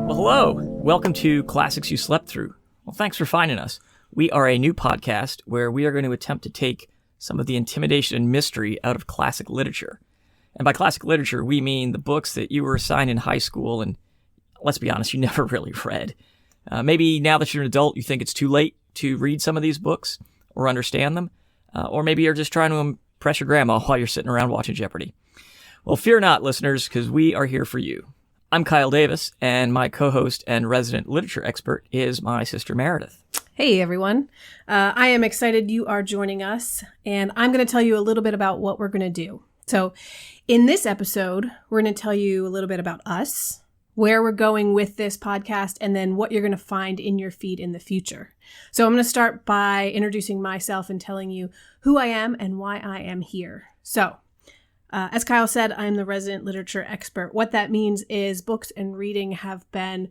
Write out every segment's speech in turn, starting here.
Well, hello. Welcome to Classics You Slept Through. Well, thanks for finding us. We are a new podcast where we are going to attempt to take some of the intimidation and mystery out of classic literature. And by classic literature, we mean the books that you were assigned in high school and, let's be honest, you never really read. Maybe now that you're an adult, you think it's too late to read some of these books or understand them. Or maybe you're just trying to impress your grandma while you're sitting around watching Jeopardy. Well, fear not, listeners, because we are here for you. I'm Kyle Davis, and my co-host and resident literature expert is my sister Meredith. Hey, everyone. I am excited you are joining us, and I'm going to tell you a little bit about what we're going to do. So in this episode, we're going to tell you a little bit about us, where we're going with this podcast, and then what you're going to find in your feed in the future. So I'm going to start by introducing myself and telling you who I am and why I am here. So as Kyle said, I'm the resident literature expert. What that means is books and reading have been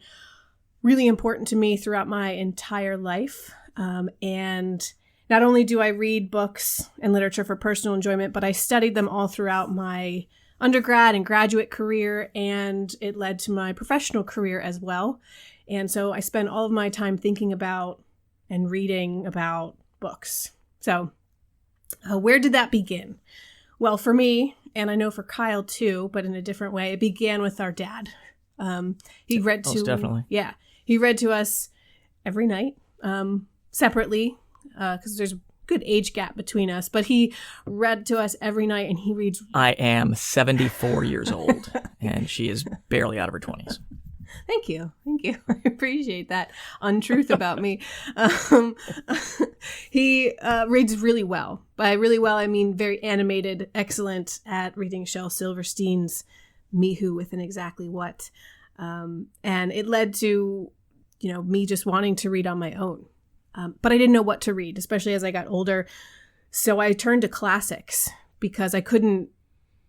really important to me throughout my entire life. And not only do I read books and literature for personal enjoyment, but I studied them all throughout my undergrad and graduate career, and it led to my professional career as well. And so I spend all of my time thinking about and reading about books. So where did that begin? Well, for me, and I know for Kyle too, but in a different way, it began with our dad. He read to definitely. Yeah, he read to us every night, separately, because there's a good age gap between us. But he read to us every night, and he reads. I am 74 years old, and she is barely out of her 20s. Thank you. I appreciate that untruth about me. He reads really well. By really well, I mean very animated, excellent at reading Shel Silverstein's Me Who with an Exactly What. And it led to, me just wanting to read on my own. But I didn't know what to read, especially as I got older. So I turned to classics because I couldn't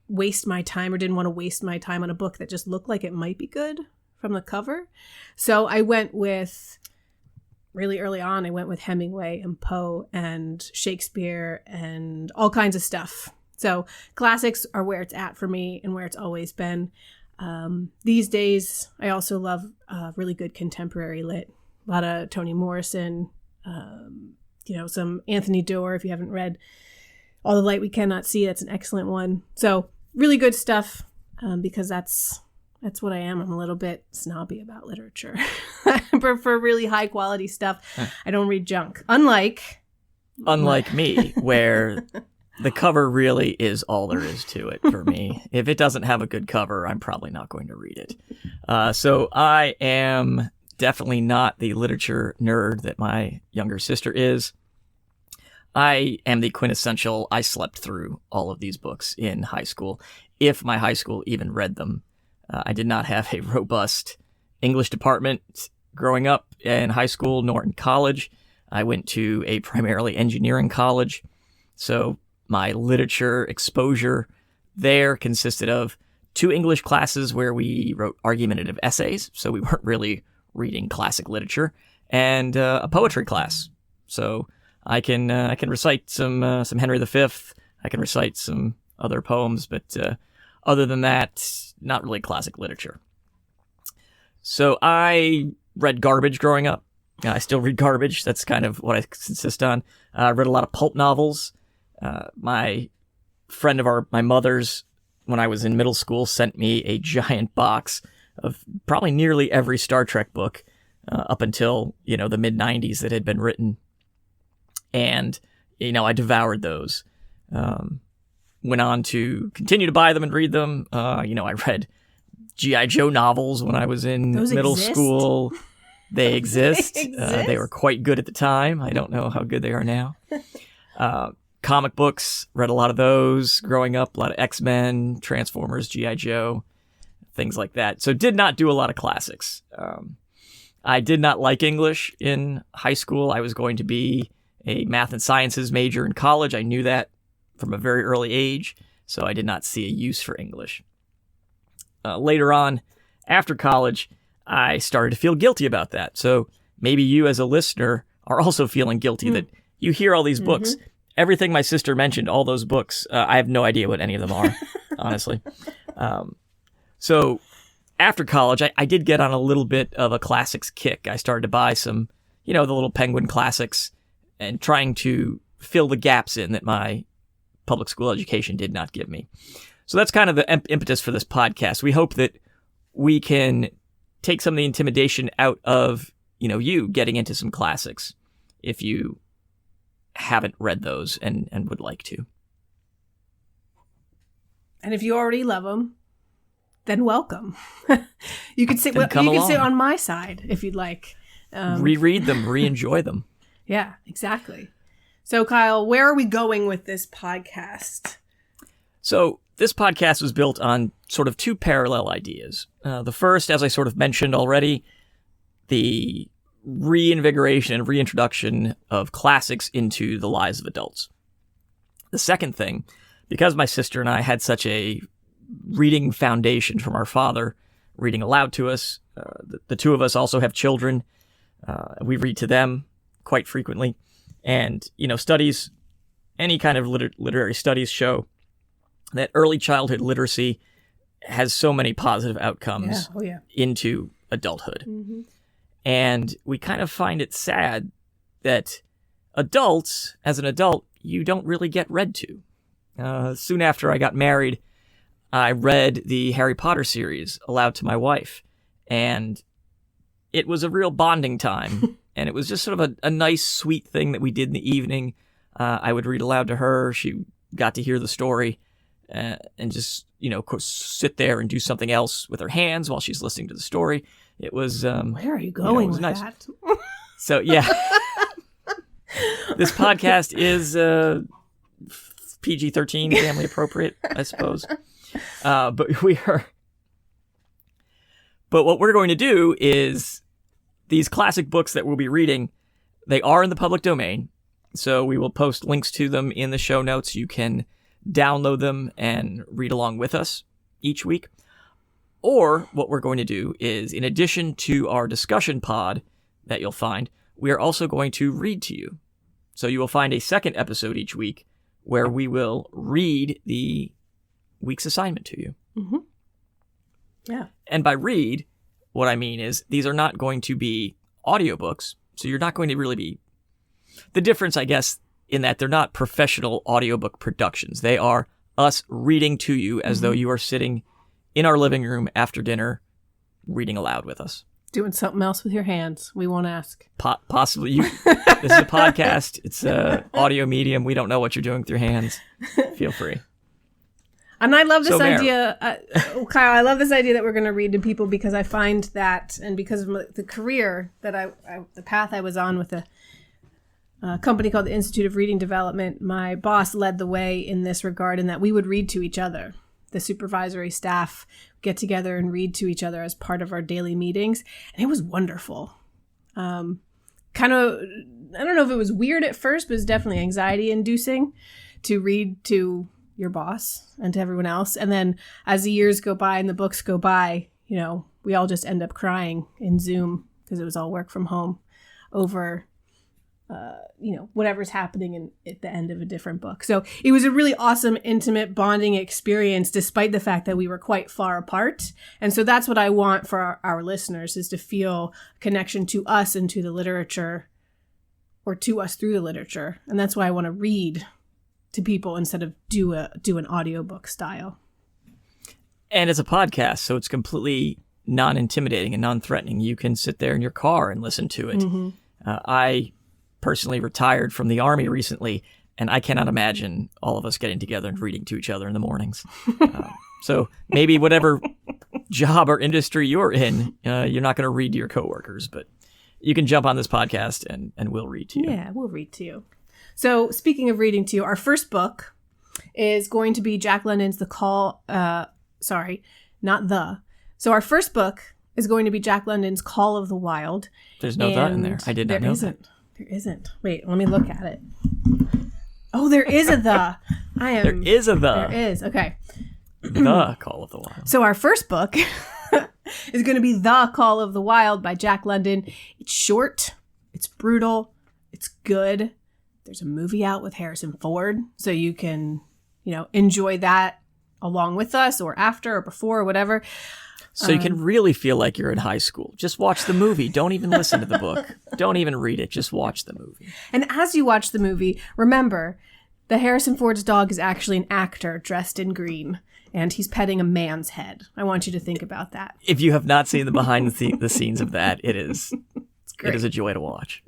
waste my time or didn't want to waste my time on a book that just looked like it might be good from the cover. So I went with, really early on, I went with Hemingway and Poe and Shakespeare and all kinds of stuff. So classics are where it's at for me and where it's always been. These days, I also love really good contemporary lit. A lot of Toni Morrison, some Anthony Doerr. If you haven't read All the Light We Cannot See, that's an excellent one. So really good stuff because that's what I am. I'm a little bit snobby about literature. I prefer really high quality stuff. I don't read junk. Unlike me, where the cover really is all there is to it for me. If it doesn't have a good cover, I'm probably not going to read it. So I am definitely not the literature nerd that my younger sister is. I am the quintessential, I slept through all of these books in high school, if my high school even read them. I did not have a robust English department growing up in high school nor in college. I went to a primarily engineering college, so my literature exposure there consisted of 2 English classes where we wrote argumentative essays, so we weren't really reading classic literature, and a poetry class. So I can recite some Henry V. I can recite some other poems, but other than that, not really classic literature. So I read garbage growing up. I still read garbage. That's kind of what I insist on. I read a lot of pulp novels. My friend of my mother's, when I was in middle school, sent me a giant box of probably nearly every Star Trek book up until, the mid-90s that had been written. And, I devoured those. Went on to continue to buy them and read them. I read G.I. Joe novels when I was in middle school. They exist. They were quite good at the time. I don't know how good they are now. Comic books, read a lot of those growing up. A lot of X-Men, Transformers, G.I. Joe, things like that. So did not do a lot of classics. I did not like English in high school. I was going to be a math and sciences major in college. I knew that from a very early age, so I did not see a use for English. Later on, after college, I started to feel guilty about that. So maybe you as a listener are also feeling guilty that you hear all these books. Everything my sister mentioned, all those books, I have no idea what any of them are, honestly. So after college, I did get on a little bit of a classics kick. I started to buy some, the little Penguin classics and trying to fill the gaps in that my public school education did not give me. So that's kind of the impetus for this podcast. We hope that we can take some of the intimidation out of, you getting into some classics if you haven't read those and would like to. And if you already love them, then welcome. You could sit. Then You could sit on my side if you'd like. Reread them, re-enjoy them. Yeah, exactly. So, Kyle, where are we going with this podcast? So this podcast was built on sort of two parallel ideas. The first, as I sort of mentioned already, the reinvigoration and reintroduction of classics into the lives of adults. The second thing, because my sister and I had such a reading foundation from our father, reading aloud to us, the two of us also have children. We read to them quite frequently. And, studies, any kind of literary studies show that early childhood literacy has so many positive outcomes into adulthood. Mm-hmm. And we kind of find it sad that adults, as an adult, you don't really get read to. Soon after I got married, I read the Harry Potter series aloud to my wife. And it was a real bonding time. And it was just sort of a nice, sweet thing that we did in the evening. I would read aloud to her. She got to hear the story and just, of course, sit there and do something else with her hands while she's listening to the story. It was... Where are you going with nice. that? So, yeah. This podcast is PG-13, family appropriate, I suppose. But what we're going to do is... These classic books that we'll be reading, they are in the public domain, so we will post links to them in the show notes. You can download them and read along with us each week. Or what we're going to do is, in addition to our discussion pod that you'll find, we are also going to read to you. So you will find a second episode each week where we will read the week's assignment to you. Mm-hmm. Yeah. And by read... what I mean is these are not going to be audiobooks, so you're not going to really be... The difference, I guess, in that they're not professional audiobook productions. They are us reading to you as though you are sitting in our living room after dinner reading aloud with us. Doing something else with your hands. We won't ask. Possibly. This is a podcast. It's an audio medium. We don't know what you're doing with your hands. Feel free. And I love this idea, Kyle, I love this idea that we're going to read to people because I find that, and because of the career that the path I was on with a company called the Institute of Reading Development, my boss led the way in this regard in that we would read to each other. The supervisory staff get together and read to each other as part of our daily meetings. And it was wonderful. Kind of, I don't know if it was weird at first, but it was definitely anxiety inducing to read to your boss and to everyone else. And then as the years go by and the books go by, we all just end up crying in Zoom because it was all work from home over, whatever's happening at the end of a different book. So it was a really awesome, intimate bonding experience, despite the fact that we were quite far apart. And so that's what I want for our listeners, is to feel a connection to us and to the literature, or to us through the literature. And that's why I want to read to people instead of do an audiobook style. And it's a podcast, so it's completely non-intimidating and non-threatening. You can sit there in your car and listen to it. Mm-hmm. I personally retired from the Army recently, and I cannot imagine all of us getting together and reading to each other in the mornings. So maybe whatever job or industry you're in, you're not going to read to your coworkers, but you can jump on this podcast and we'll read to you. Yeah, we'll read to you. So speaking of reading to you, our first book is going to be Jack London's So our first book is going to be Jack London's Call of the Wild. There's no "the" in there. I did not know that. There isn't. Wait, let me look at it. Oh, there is a "the." There is a "the." There is. Okay. The Call of the Wild. So our first book is going to be The Call of the Wild by Jack London. It's short. It's brutal. It's good. There's a movie out with Harrison Ford, so you can, enjoy that along with us, or after, or before, or whatever. So you can really feel like you're in high school. Just watch the movie. Don't even listen to the book. Don't even read it. Just watch the movie. And as you watch the movie, remember that Harrison Ford's dog is actually an actor dressed in green, and he's petting a man's head. I want you to think about that. If you have not seen the behind the scenes of that, it is a joy to watch.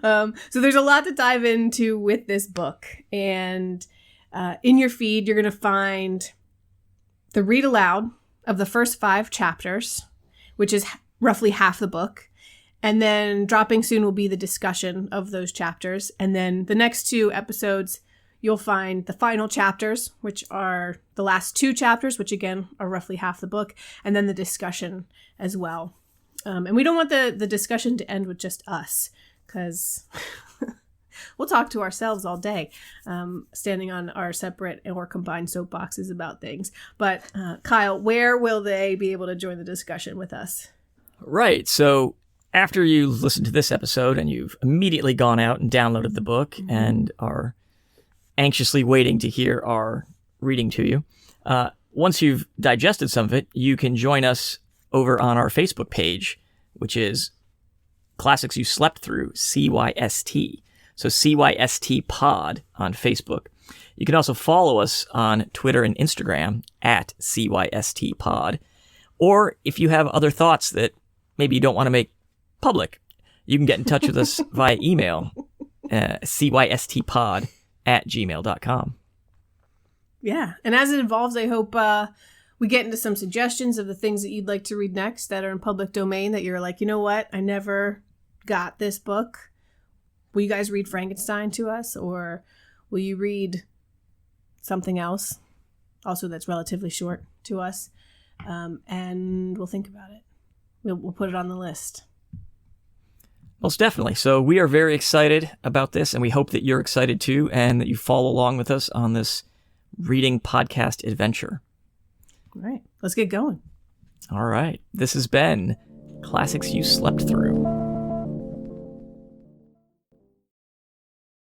So there's a lot to dive into with this book. And in your feed, you're going to find the read aloud of the first 5 chapters, which is roughly half the book. And then dropping soon will be the discussion of those chapters. And then the next 2 episodes, you'll find the final chapters, which are the last 2 chapters, which again are roughly half the book, and then the discussion as well. And we don't want the discussion to end with just us, because we'll talk to ourselves all day, standing on our separate or combined soapboxes about things. But Kyle, where will they be able to join the discussion with us? Right. So after you listen to this episode and you've immediately gone out and downloaded the book and are anxiously waiting to hear our reading to you, once you've digested some of it, you can join us over on our Facebook page, which is Classics You Slept Through, CYST. So CYST Pod on Facebook. You can also follow us on Twitter and Instagram at CYST Pod. Or if you have other thoughts that maybe you don't want to make public, you can get in touch with us via email, cystpod@gmail.com. Yeah. And as it evolves, I hope we get into some suggestions of the things that you'd like to read next that are in public domain that you're like, you know what? I never got this book. Will you guys read Frankenstein to us? Or will you read something else? Also that's relatively short to us. And we'll think about it. We'll put it on the list. Most definitely. So we are very excited about this, and we hope that you're excited too, and that you follow along with us on this reading podcast adventure. All right, let's get going. All right. This has been Classics You Slept Through.